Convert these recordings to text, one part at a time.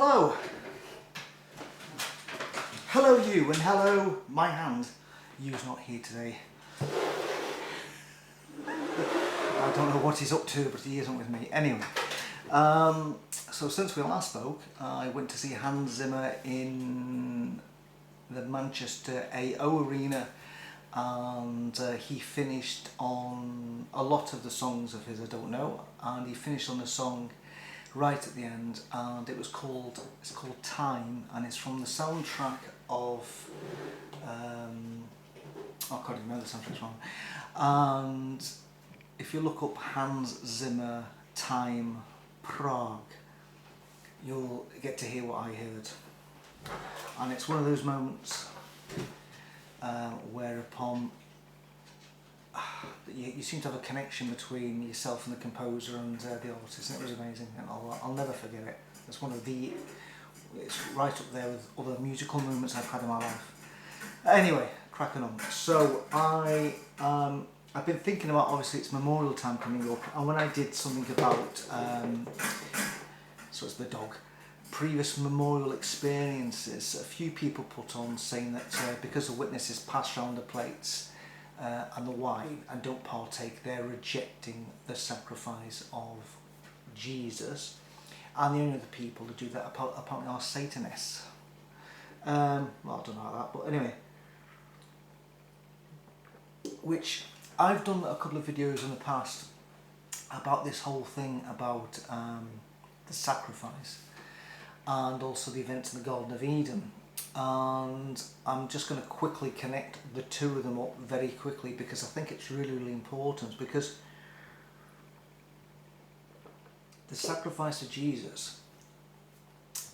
Hello! Hello you, and hello my hand. You's not here today. I don't know what he's up to, but he isn't with me. Anyway, so since we last spoke, I went to see Hans Zimmer in the Manchester AO Arena, and he finished on a lot of the songs of his I Don't Know, and he finished on a song right at the end, and it's called Time, and it's from the soundtrack of I can't even remember the soundtrack's wrong. And if you look up Hans Zimmer Time Prague, you'll get to hear what I heard, and it's one of those moments whereupon you seem to have a connection between yourself and the composer and the artist, and it was amazing, and I'll never forget it. It's right up there with other musical moments I've had in my life. Anyway, cracking on. So I've been thinking about, obviously it's Memorial Time coming up, and when I did something about so it's the dog, previous memorial experiences, a few people put on saying that because the witnesses pass round the plates and the wine and don't partake, they're rejecting the sacrifice of Jesus, and the only other people who do that apparently are Satanists. Well, I don't know about that, but anyway, which I've done a couple of videos in the past about this whole thing about the sacrifice, and also the events in the Garden of Eden, and I'm just going to quickly connect the two of them up very quickly, because I think it's really, really important, because the sacrifice of Jesus,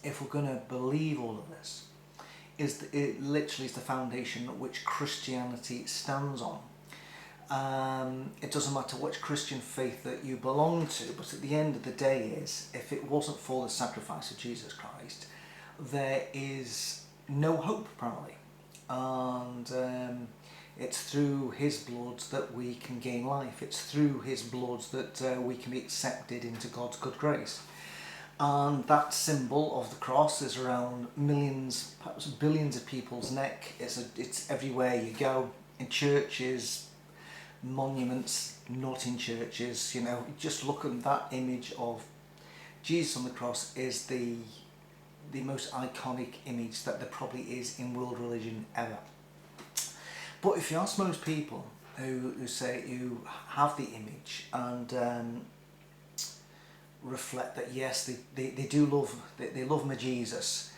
if we're going to believe all of this, it literally is the foundation at which Christianity stands on. It doesn't matter which Christian faith that you belong to, but at the end of the day if it wasn't for the sacrifice of Jesus Christ, there is no hope, apparently. And it's through his blood that we can gain life. It's through his blood that we can be accepted into God's good grace. And that symbol of the cross is around millions, perhaps billions of people's neck. It's everywhere you go, in churches, monuments, not in churches. You know, just look at that image of Jesus on the cross is the most iconic image that there probably is in world religion ever. But if you ask most people who have the image and reflect that yes, they do love my Jesus,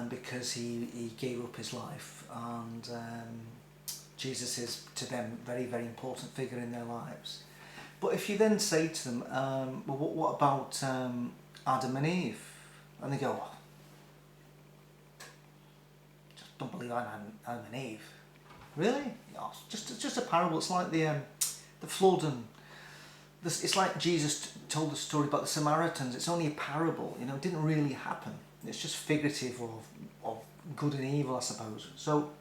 because he gave up his life, and Jesus is to them a very, very important figure in their lives. But if you then say to them, well, what about Adam and Eve? And they go, just don't believe Adam and Eve. Really? Yeah, it's just a parable. It's like the flood, and it's like Jesus told the story about the Samaritans. It's only a parable, you know, it didn't really happen. It's just figurative of good and evil, I suppose. So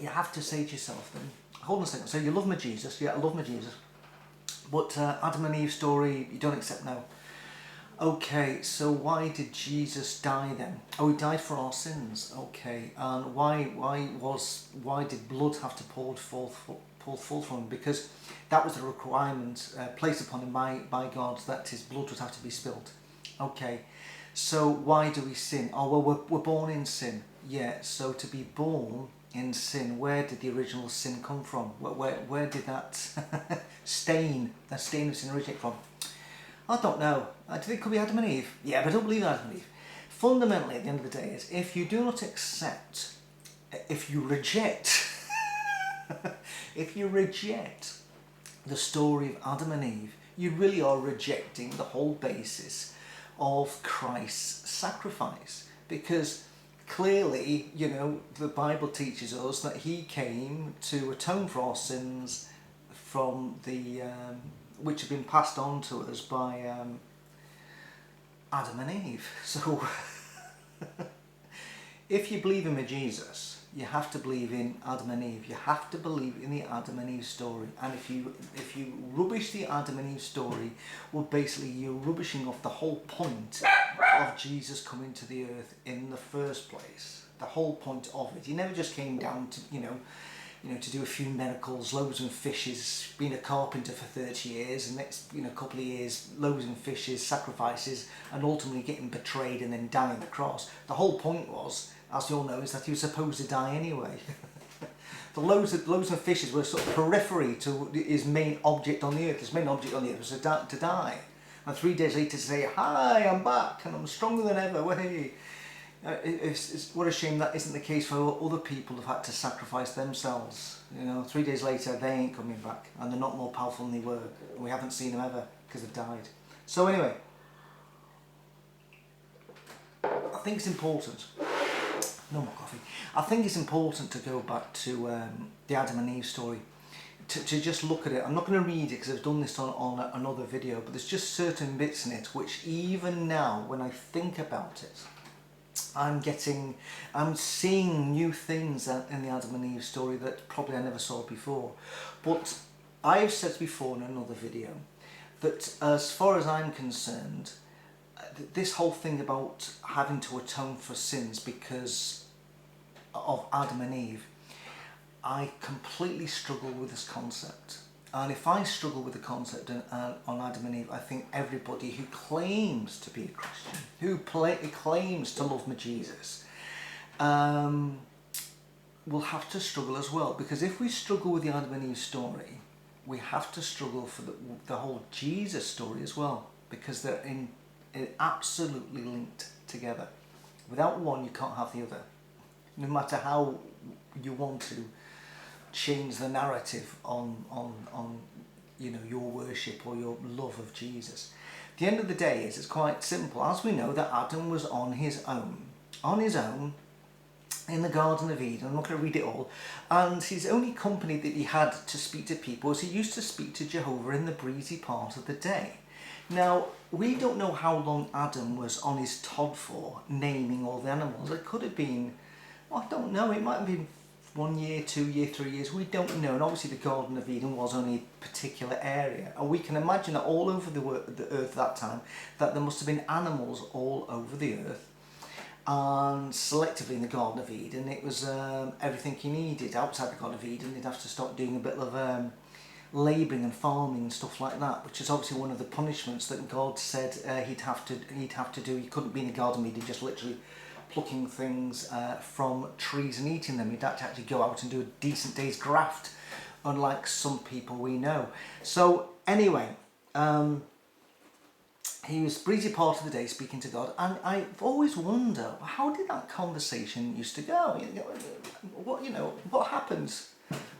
you have to say to yourself then, hold on a second, so you love my Jesus, yeah, I love my Jesus, but Adam and Eve story, you don't accept now. Okay, so why did Jesus die then? Oh, he died for our sins. Okay, and why did blood have to pour forth from him? Because that was the requirement placed upon him by God, that his blood would have to be spilled. Okay, so why do we sin? Oh, well, we're born in sin. Yeah, so to be born in sin, where did the original sin come from? Where did that stain of sin originate from? I don't know. I think it could be Adam and Eve. Yeah, but I don't believe Adam and Eve. Fundamentally, at the end of the day, is if you do not accept, if you reject, if you reject the story of Adam and Eve, you really are rejecting the whole basis of Christ's sacrifice. Because clearly, you know, the Bible teaches us that he came to atone for our sins from the which have been passed on to us by Adam and Eve. So if you believe in Jesus, You have to believe in Adam and Eve. You have to believe in the Adam and Eve story. And if you rubbish the Adam and Eve story, well, basically you're rubbishing off the whole point of Jesus coming to the earth in the first place. The whole point of it. He never just came down to, to do a few miracles, loaves and fishes, being a carpenter for 30 years, and next, couple of years, loaves and fishes, sacrifices, and ultimately getting betrayed and then dying on the cross. The whole point was, as you all know, is that he was supposed to die anyway. The loaves and fishes were sort of periphery to his main object on the earth. His main object on the earth was to die. And 3 days later to say, hi, I'm back, and I'm stronger than ever, way. It's what a shame that isn't the case for other people who've had to sacrifice themselves. 3 days later they ain't coming back, and they're not more powerful than they were. We haven't seen them ever because they've died. So anyway, I think it's important. No more coffee. I think it's important to go back to the Adam and Eve story. To just look at it. I'm not going to read it because I've done this on another video, but there's just certain bits in it which even now, when I think about it, I'm seeing new things in the Adam and Eve story that probably I never saw before. But I've said before in another video that as far as I'm concerned, this whole thing about having to atone for sins because of Adam and Eve, I completely struggle with this concept. And if I struggle with the concept on Adam and Eve, I think everybody who claims to be a Christian, who claims to love my Jesus, will have to struggle as well. Because if we struggle with the Adam and Eve story, we have to struggle for the whole Jesus story as well. Because they're absolutely linked together. Without one, you can't have the other. No matter how you want to change the narrative on your worship or your love of Jesus. The end of the day is it's quite simple. As we know that Adam was on his own in the Garden of Eden. I'm not going to read it all. And his only company that he had to speak to people was he used to speak to Jehovah in the breezy part of the day. Now, we don't know how long Adam was on his Todd for, naming all the animals. It could have been, I don't know, it might have been 1 year, 2 years, 3 years, we don't know. And obviously the Garden of Eden was only a particular area. And we can imagine that all over the earth at that time, that there must have been animals all over the earth. And selectively in the Garden of Eden, it was everything he needed. Outside the Garden of Eden, he'd have to start doing a bit of labouring and farming and stuff like that, which is obviously one of the punishments that God said he'd have to do. He couldn't be in the Garden of Eden just literally plucking things from trees and eating them. He'd have to actually go out and do a decent day's graft, unlike some people we know. So anyway, he was breezy part of the day speaking to God, and I've always wondered, how did that conversation used to go? What happens?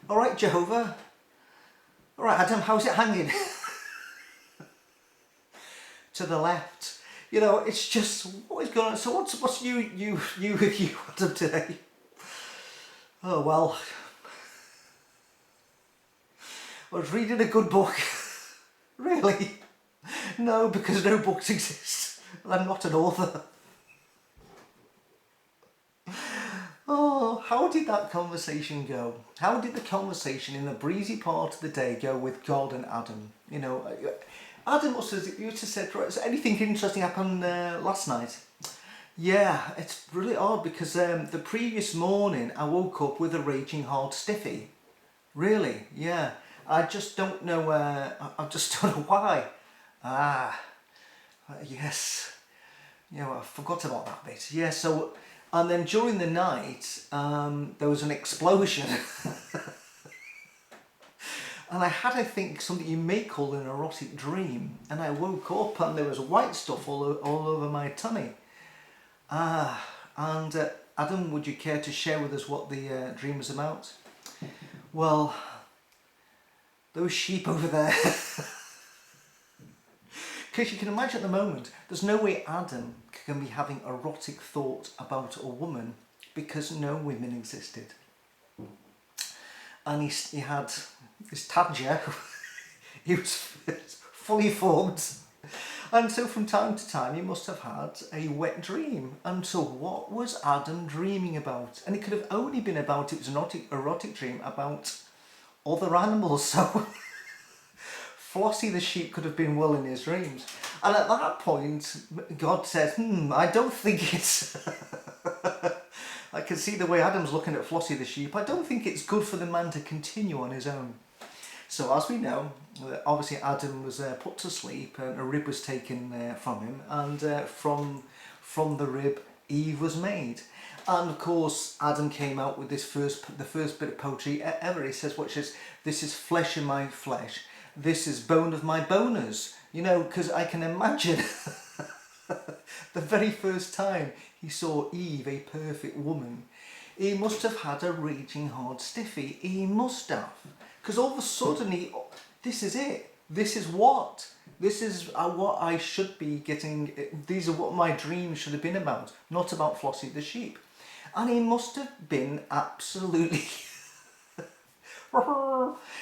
All right, Jehovah. All right, Adam, how's it hanging? To the left. It's just, what is going on? So what's you Adam today? Oh, well, I was reading a good book. Really? No, because no books exist. I'm not an author. Oh, how did that conversation go? How did the conversation in the breezy part of the day go with God and Adam? Adam must have said, right, so anything interesting happened last night? Yeah, it's really odd because the previous morning I woke up with a raging hard stiffy. Really? Yeah. I just don't know, I just don't know why. Yes. I forgot about that bit. Yeah, so, and then during the night, there was an explosion. And I had, I think, something you may call an erotic dream. And I woke up and there was white stuff all over my tummy. And Adam, would you care to share with us what the dream was about? Well, those sheep over there. Because you can imagine at the moment, there's no way Adam can be having erotic thoughts about a woman because no women existed. And he had his tadger, he was fully formed, And so from time to time he must have had a wet dream. And so what was Adam dreaming about? And it could have only been about, it was an erotic dream about other animals. So Flossie the sheep could have been well in his dreams. And at that point, God said, I don't think it's... I can see the way Adam's looking at Flossie the sheep. I don't think it's good for the man to continue on his own. So as we know, obviously Adam was put to sleep and a rib was taken from him, and from the rib Eve was made. And of course Adam came out with the first bit of poetry ever. He says, "Watch this, this is flesh of my flesh, this is bone of my boners." You know, because I can imagine the very first time he saw Eve, a perfect woman, he must have had a raging hard stiffy. He must have. Because all of a sudden, this is it. This is what I should be getting. These are what my dreams should have been about, not about Flossie the sheep. And he must have been absolutely...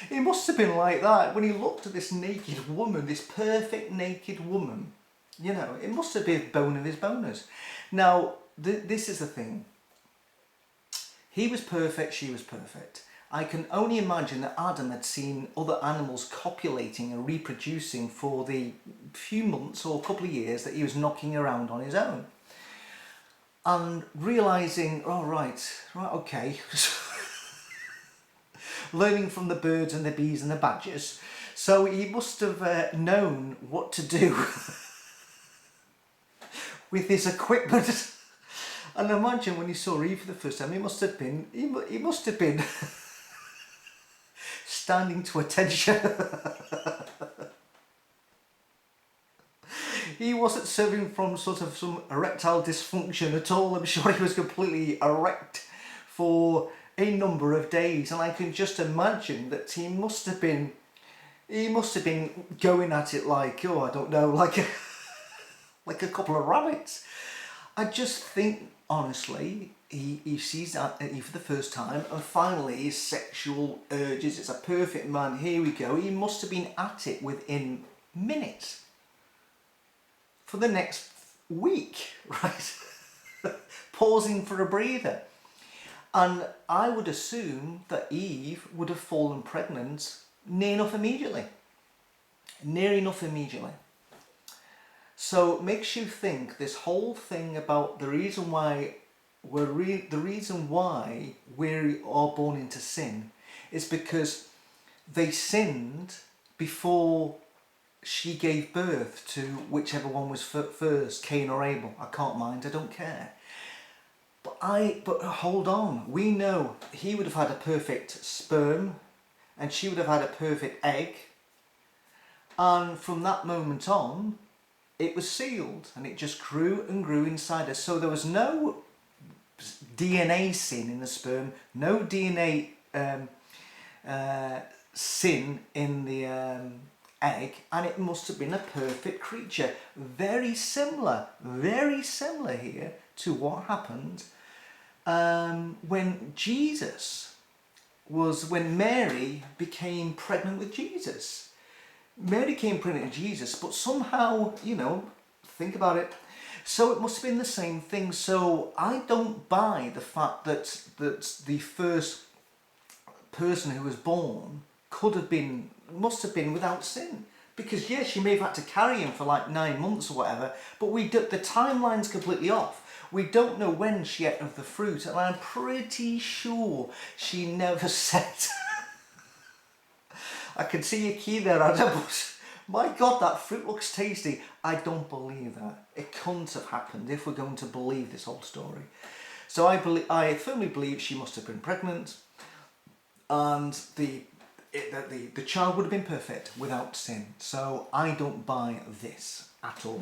He must have been like that when he looked at this naked woman, this perfect naked woman. You know, it must have been bone of his boners. Now, this is the thing. He was perfect, she was perfect. I can only imagine that Adam had seen other animals copulating and reproducing for the few months or couple of years that he was knocking around on his own. And realising, oh, right, okay. Learning from the birds and the bees and the badgers. So he must have known what to do with his equipment. And imagine when he saw Eve for the first time, he must have been standing to attention. He wasn't suffering from sort of some erectile dysfunction at all. I'm sure he was completely erect for a number of days, and I can just imagine that he must have been going at it like, oh, I don't know, like a couple of rabbits. I just think, honestly, he sees Eve for the first time, and finally his sexual urges, it's a perfect man, here we go. He must have been at it within minutes for the next week, right? Pausing for a breather. And I would assume that Eve would have fallen pregnant near enough immediately. So it makes you think this whole thing about the reason why we are born into sin is because they sinned before she gave birth to whichever one was first, Cain or Abel. I can't mind, I don't care. But hold on, we know he would have had a perfect sperm and she would have had a perfect egg, and from that moment on it was sealed and it just grew and grew inside us. So there was no DNA sin in the sperm, no DNA sin in the egg, and it must have been a perfect creature. Very similar here to what happened when Mary became pregnant with Jesus. Mary became pregnant with Jesus, but somehow, you know, think about it. So it must have been the same thing. So I don't buy the fact that the first person who was born must have been without sin. Because yes, she may have had to carry him for like 9 months or whatever, but the timeline's completely off. We don't know when she ate of the fruit, and I'm pretty sure she never said. I can see your key there, Adam, but my God, that fruit looks tasty. I don't believe that. It couldn't have happened if we're going to believe this whole story. So I firmly believe she must have been pregnant, and the child would have been perfect without sin. So I don't buy this at all.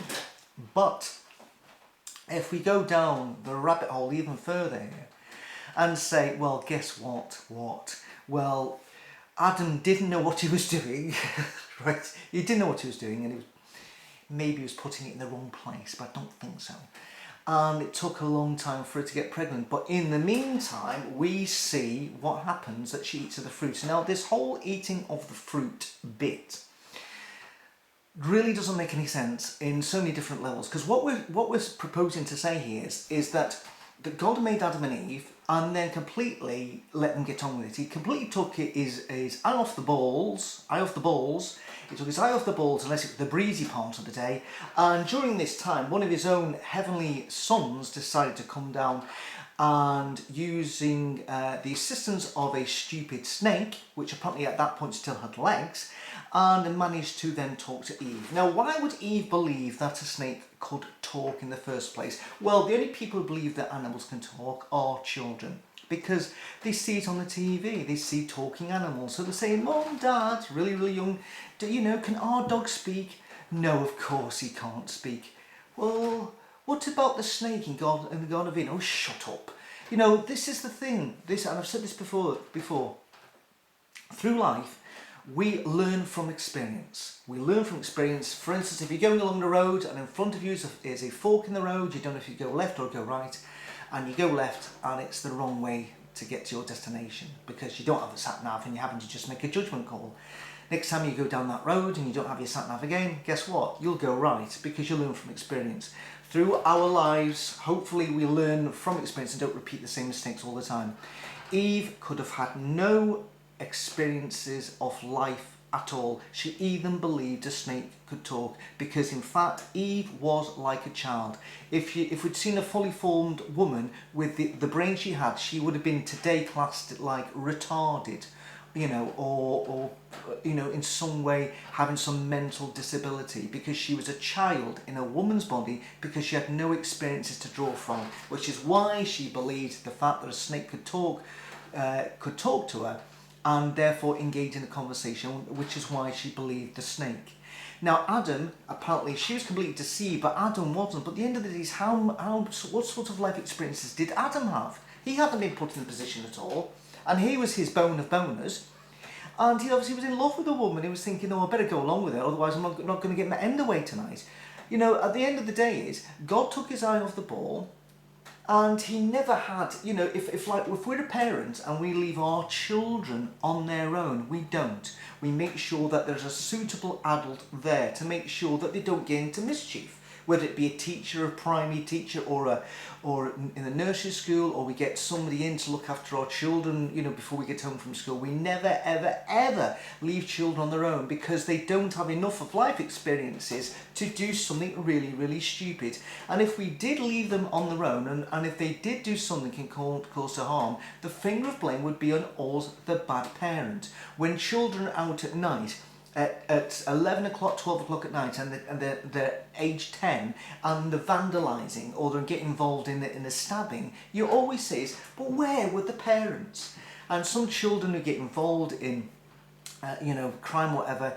But if we go down the rabbit hole even further here and say, well, guess what? Well, Adam didn't know what he was doing, right? He didn't know what he was doing, and maybe he was putting it in the wrong place, but I don't think so. And it took a long time for her to get pregnant. But in the meantime, we see what happens, that she eats of the fruit. Now, this whole eating of the fruit bit, really doesn't make any sense in so many different levels. Because what we're proposing to say here is that God made Adam and Eve and then completely let them get on with it. He completely took his eye off the balls. He took his eye off the balls unless it was the breezy part of the day. And during this time, one of his own heavenly sons decided to come down and using the assistance of a stupid snake, which apparently at that point still had legs, and managed to then talk to Eve. Now, why would Eve believe that a snake could talk in the first place? Well, the only people who believe that animals can talk are children, because they see it on the TV, they see talking animals. So they're saying, Mom, Dad, really, really young, can our dog speak? No, of course he can't speak. Well, what about the snake in the Garden of Eden? Oh, shut up. This is the thing. And I've said this before. Through life, we learn from experience. We learn from experience. For instance, if you're going along the road and in front of you is a fork in the road, you don't know if you go left or go right, and you go left and it's the wrong way to get to your destination because you don't have a sat-nav and you happen to just make a judgment call. Next time you go down that road and you don't have your sat-nav again, guess what? You'll go right because you learn from experience. Through our lives, hopefully we learn from experience and don't repeat the same mistakes all the time. Eve could have had no experiences of life at all. She even believed a snake could talk because in fact Eve was like a child. If we'd seen a fully formed woman with the brain she had, she would have been today classed like retarded, or in some way having some mental disability because she was a child in a woman's body because she had no experiences to draw from, which is why she believed the fact that a snake could talk to her and therefore engage in a conversation, which is why she believed the snake. Now Adam, apparently she was completely deceived, but Adam wasn't. But at the end of the day, what sort of life experiences did Adam have? He hadn't been put in the position at all, and here was his bone of boners, and he obviously was in love with a woman. He was thinking, I better go along with it, otherwise I'm not going to get my end away tonight. At the end of the day God took his eye off the ball. And he never had, if we're a parent and we leave our children on their own, we don't. We make sure that there's a suitable adult there to make sure that they don't get into mischief. Whether it be a teacher, a primary teacher, or in the nursery school, or we get somebody in to look after our children, before we get home from school. We never, ever, ever leave children on their own because they don't have enough of life experiences to do something really, really stupid. And if we did leave them on their own, and if they did do something can cause harm, the finger of blame would be on us, the bad parent. When children are out at night, at 11 o'clock, 12 o'clock at night, and they're age 10, and they're vandalising or they're getting involved in the stabbing, you always say, but where were the parents? And some children who get involved in crime, whatever,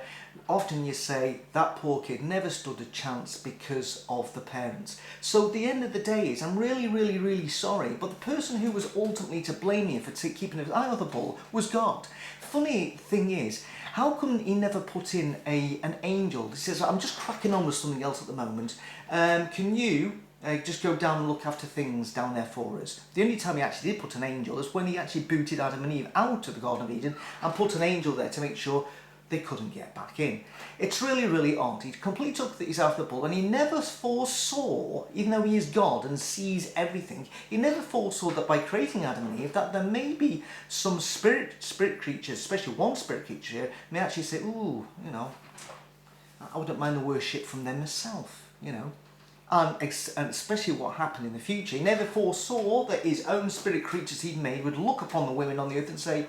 often you say that poor kid never stood a chance because of the parents. So at the end of the day I'm really, really, really sorry, but the person who was ultimately to blame here for keeping his eye on the ball was God. Funny thing is, how come he never put in an angel? He says, I'm just cracking on with something else at the moment. Can you just go down and look after things down there for us? The only time he actually did put an angel is when he actually booted Adam and Eve out of the Garden of Eden and put an angel there to make sure they couldn't get back in. It's really, really odd. He completely took his eye off the ball, and he never foresaw, even though he is God and sees everything, he never foresaw that by creating Adam and Eve that there may be some spirit creatures, especially one spirit creature here, may actually say, ooh, I wouldn't mind the worship from them myself, And especially what happened in the future. He never foresaw that his own spirit creatures he'd made would look upon the women on the earth and say,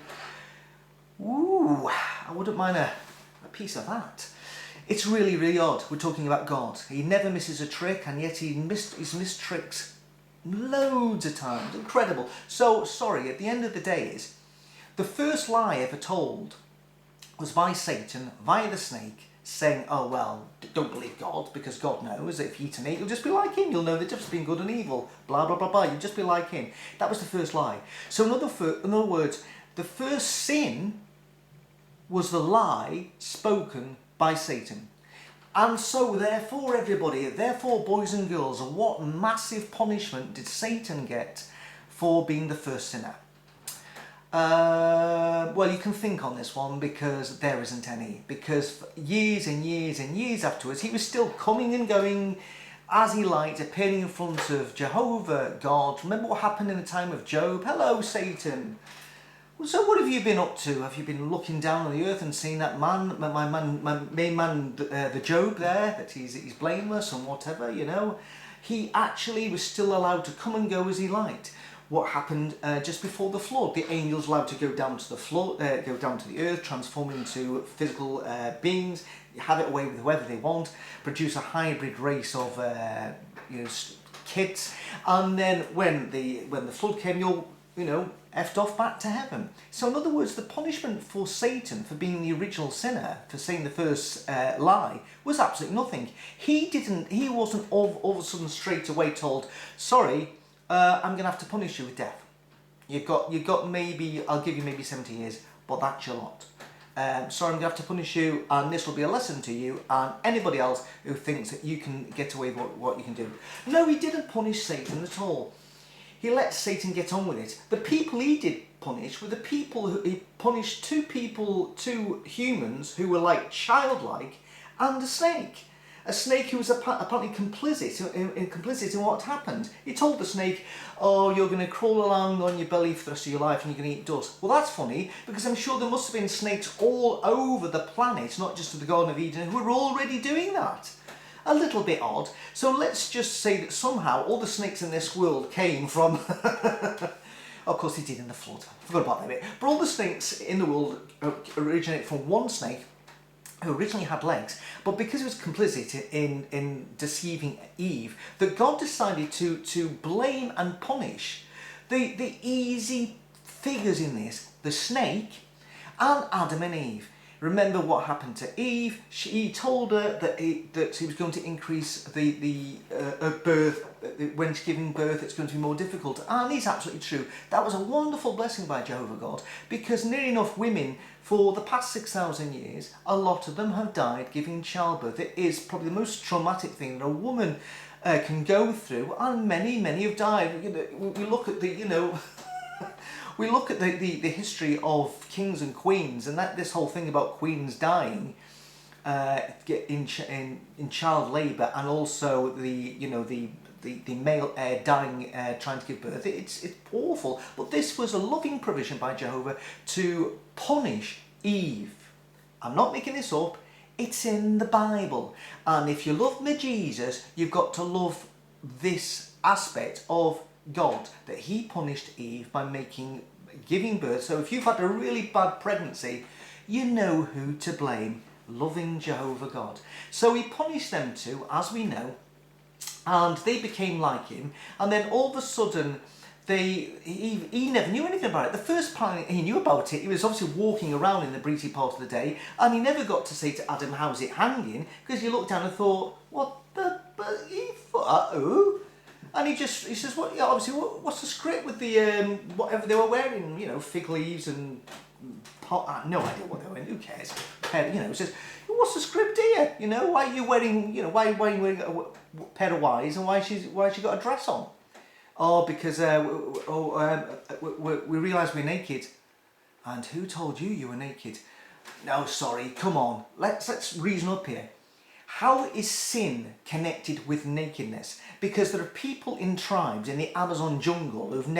ooh, I wouldn't mind a piece of that. It's really, really odd. We're talking about God. He never misses a trick, and yet he's missed tricks loads of times. Incredible. So, sorry, at the end of the day the first lie ever told was by Satan, via the snake, saying, oh, well, don't believe God, because God knows that if you eat and eat, you'll just be like him. You'll know the difference between good and evil. Blah, blah, blah, blah. You'll just be like him. That was the first lie. So in other words, the first sin was the lie spoken by Satan. And so therefore, everybody, boys and girls, what massive punishment did Satan get for being the first sinner? Well, you can think on this one because there isn't any. Because for years and years and years afterwards, he was still coming and going as he liked, appearing in front of Jehovah God. Remember what happened in the time of Job? Hello, Satan. So what have you been up to? Have you been looking down on the earth and seeing that man, my main man, the Job there, that he's blameless and whatever, you know? He actually was still allowed to come and go as he liked. What happened just before the flood? The angels allowed to go down to the flood, go down to the earth, transform into physical beings, have it away with whoever they want, produce a hybrid race of kids, and then when the flood came, you'll effed off back to heaven. So in other words, the punishment for Satan for being the original sinner, for saying the first lie, was absolutely nothing. He wasn't all of a sudden straight away told, sorry, I'm going to have to punish you with death. You've got maybe, I'll give you maybe 70 years, but that's your lot. Sorry, I'm going to have to punish you, and this will be a lesson to you and anybody else who thinks that you can get away with what you can do. No, he didn't punish Satan at all. He let Satan get on with it. The people he did punish were the people who he punished two humans who were like childlike, and a snake. A snake who was apparently complicit in what happened. He told the snake, oh, you're going to crawl along on your belly for the rest of your life and you're going to eat dust. Well, that's funny, because I'm sure there must have been snakes all over the planet, not just in the Garden of Eden, who were already doing that. A little bit odd. So let's just say that somehow all the snakes in this world came from... Of course, they did in the flood. I forgot about that bit. But all the snakes in the world originate from one snake who originally had legs, but because he was complicit in deceiving Eve, that God decided to blame and punish the easy figures in this, the snake and Adam and Eve. Remember what happened to Eve? He told her that he was going to increase the birth. When she's giving birth, it's going to be more difficult. And it's absolutely true. That was a wonderful blessing by Jehovah God, because nearly enough women for the past 6,000 years, a lot of them have died giving childbirth. It is probably the most traumatic thing that a woman can go through, and many have died. We look at we look at the history of kings and queens, and this whole thing about queens dying in child labour, and also the male heir dying trying to give birth. It's awful. But this was a loving provision by Jehovah to punish Eve. I'm not making this up. It's in the Bible. And if you love me Jesus, you've got to love this aspect of God, that he punished Eve by giving birth. So if you've had a really bad pregnancy, you know who to blame. Loving Jehovah God. So he punished them too, as we know, and they became like him. And then all of a sudden, he never knew anything about it. The first time he knew about it, he was obviously walking around in the breezy part of the day, and he never got to say to Adam, how's it hanging? Because he looked down and thought, what the, who? And he says, what? Yeah, obviously, what's the script with the whatever they were wearing? Fig leaves and pot. I have no idea what they were wearing. Who cares? He says, what's the script here? Why are you wearing? Why are you wearing a pair of Ys, and why she got a dress on? Oh, because we realised we're naked. And who told you were naked? No, sorry. Come on. Let's reason up here. How is sin connected with nakedness? Because there are people in tribes in the Amazon jungle who've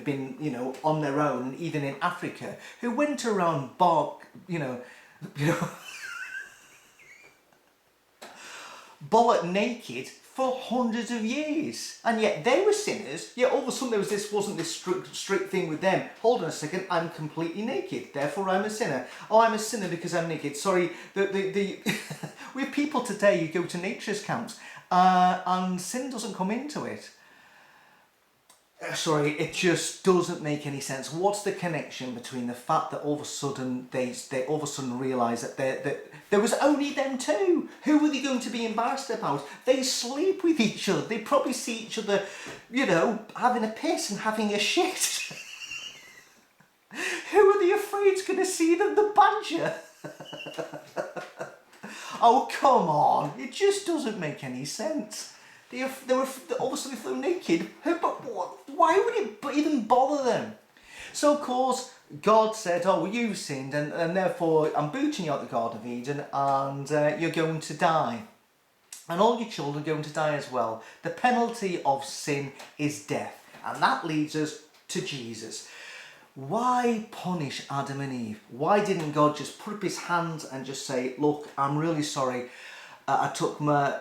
been on their own, even in Africa, who went around bollock naked for hundreds of years, and yet they were sinners. Yet all of a sudden wasn't this strict thing with them. Hold on a second, I'm completely naked, therefore I'm a sinner. Oh, I'm a sinner because I'm naked. Sorry, we have people today who go to nature's camps and sin doesn't come into it. Sorry, it just doesn't make any sense. What's the connection between the fact that all of a sudden they all of a sudden realise that there was only them two? Who were they going to be embarrassed about? They sleep with each other. They probably see each other, having a piss and having a shit. Who are they afraid's going to see them? The badger? Oh, come on. It just doesn't make any sense. They were all of a sudden naked. But why would it even bother them? So of course, God said, oh, well, you've sinned, and therefore I'm booting you out the Garden of Eden, and you're going to die. And all your children are going to die as well. The penalty of sin is death. And that leads us to Jesus. Why punish Adam and Eve? Why didn't God just put up his hands and just say, look, I'm really sorry. I took my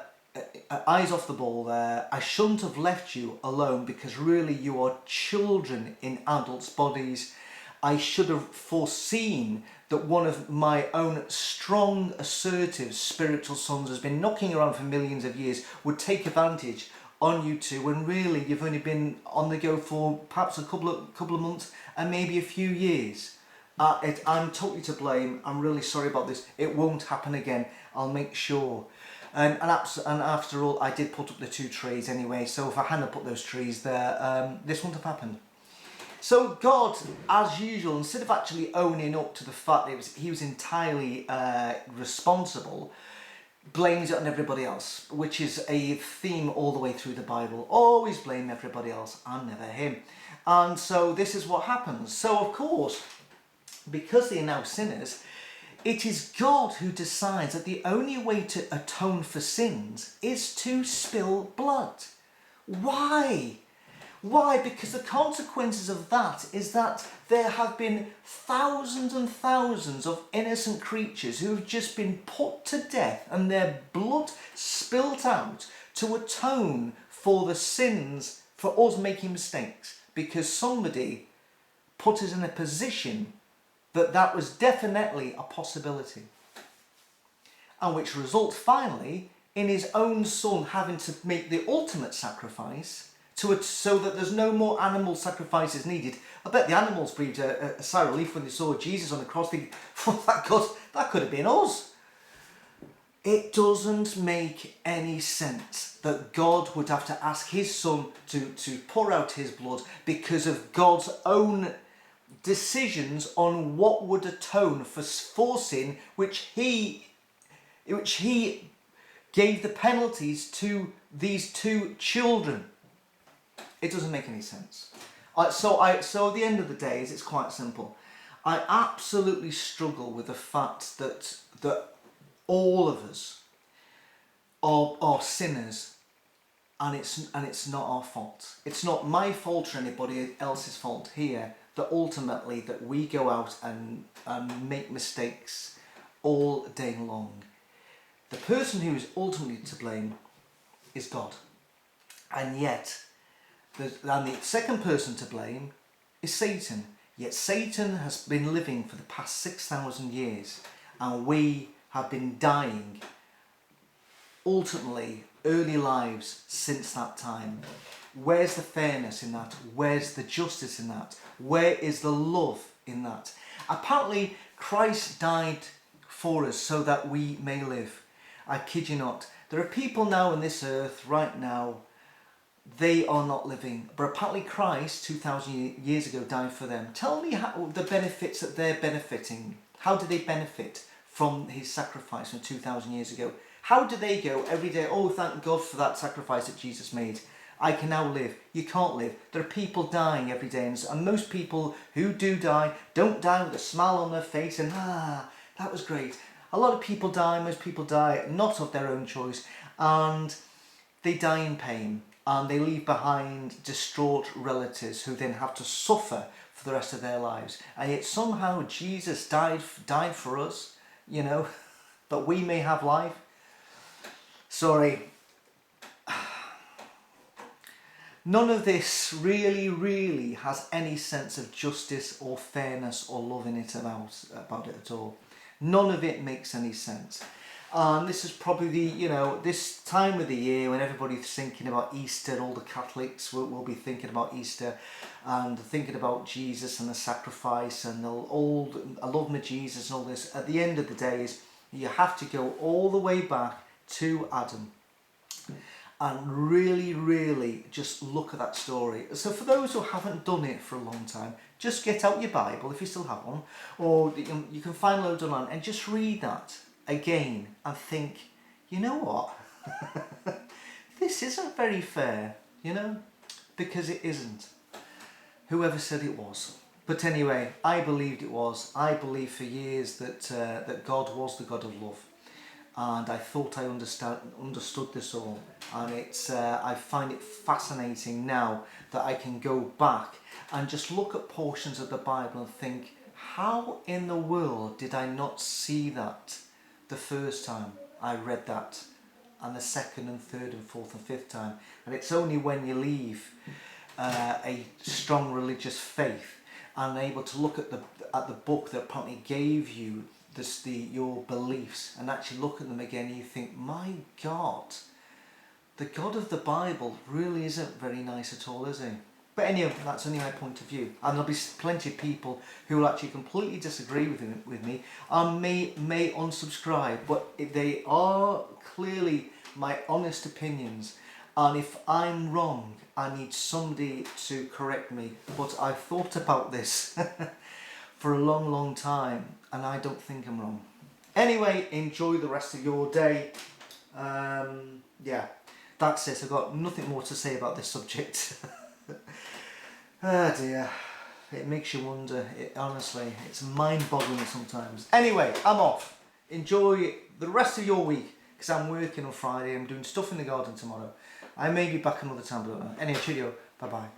eyes off the ball there. I shouldn't have left you alone, because really you are children in adults' bodies. I should have foreseen that one of my own strong, assertive, spiritual sons has been knocking around for millions of years, would take advantage on you two, when really you've only been on the go for perhaps a couple of months and maybe a few years. I'm totally to blame. I'm really sorry about this. It won't happen again. I'll make sure. And after all, I did put up the 2 trees anyway, so if I hadn't put those trees there, this wouldn't have happened. So God, as usual, instead of actually owning up to the fact that he was entirely responsible, blames it on everybody else, which is a theme all the way through the Bible. Always blame everybody else and never him. And so this is what happens. So of course, because they are now sinners, it is God who decides that the only way to atone for sins is to spill blood. Why? Why? Because the consequences of that is that there have been thousands and thousands of innocent creatures who have just been put to death and their blood spilt out to atone for the sins, for us making mistakes, because somebody put us in a position that was definitely a possibility. And which results finally in his own son having to make the ultimate sacrifice so that there's no more animal sacrifices needed. I bet the animals breathed a sigh of relief when they saw Jesus on the cross, thinking, oh, that could have been us. It doesn't make any sense that God would have to ask his son to pour out his blood because of God's own decisions on what would atone for sin, which he gave the penalties to these 2 children. It doesn't make any sense. So at the end of the day, it's quite simple. I absolutely struggle with the fact that all of us are sinners, and it's not our fault. It's not my fault or anybody else's fault here. That ultimately that we go out and make mistakes all day long. The person who is ultimately to blame is God, and yet. And the second person to blame is Satan. Yet Satan has been living for the past 6,000 years, and we have been dying ultimately early lives since that time. Where's the fairness in that? Where's the justice in that? Where is the love in that? Apparently Christ died for us so that we may live. I kid you not. There are people now on this earth right now, they are not living, but apparently Christ 2,000 years ago died for them. Tell me how the benefits that they're benefiting. How do they benefit from his sacrifice from 2,000 years ago? How do they go every day, oh, thank God for that sacrifice that Jesus made. I can now live. You can't live. There are people dying every day, and most people who do die don't die with a smile on their face and that was great. A lot of people die, most people die not of their own choice, and they die in pain. And they leave behind distraught relatives who then have to suffer for the rest of their lives. And yet somehow Jesus died for us, that we may have life. Sorry. None of this really has any sense of justice or fairness or love in it about it at all. None of it makes any sense. And this is probably this time of the year when everybody's thinking about Easter. All the Catholics will be thinking about Easter and thinking about Jesus and the sacrifice and I love my Jesus and all this. At the end of the day, you have to go all the way back to Adam and really just look at that story. So for those who haven't done it for a long time, just get out your Bible if you still have one, or you can find loads online and just read that again and think, you know what, this isn't very fair, because it isn't. Whoever said it was. But anyway, I believed it was. I believed for years that that God was the God of love, and I thought I understood this all. And it's I find it fascinating now that I can go back and just look at portions of the Bible and think, how in the world did I not see that the first time I read that, and the second and third and fourth and fifth time? And it's only when you leave a strong religious faith and able to look at the book that apparently gave you your beliefs, and actually look at them again, and you think, my God, the God of the Bible really isn't very nice at all, is he? But anyway, that's only my point of view, and there'll be plenty of people who will actually completely disagree with me and may unsubscribe, but they are clearly my honest opinions. And if I'm wrong, I need somebody to correct me. But I've thought about this for a long, long time, and I don't think I'm wrong. Anyway, enjoy the rest of your day. Yeah, that's it. I've got nothing more to say about this subject. Oh dear. It makes you wonder. Honestly, it's mind-boggling sometimes. Anyway, I'm off. Enjoy the rest of your week, because I'm working on Friday. I'm doing stuff in the garden tomorrow. I may be back another time, but anyway, cheerio. Bye-bye.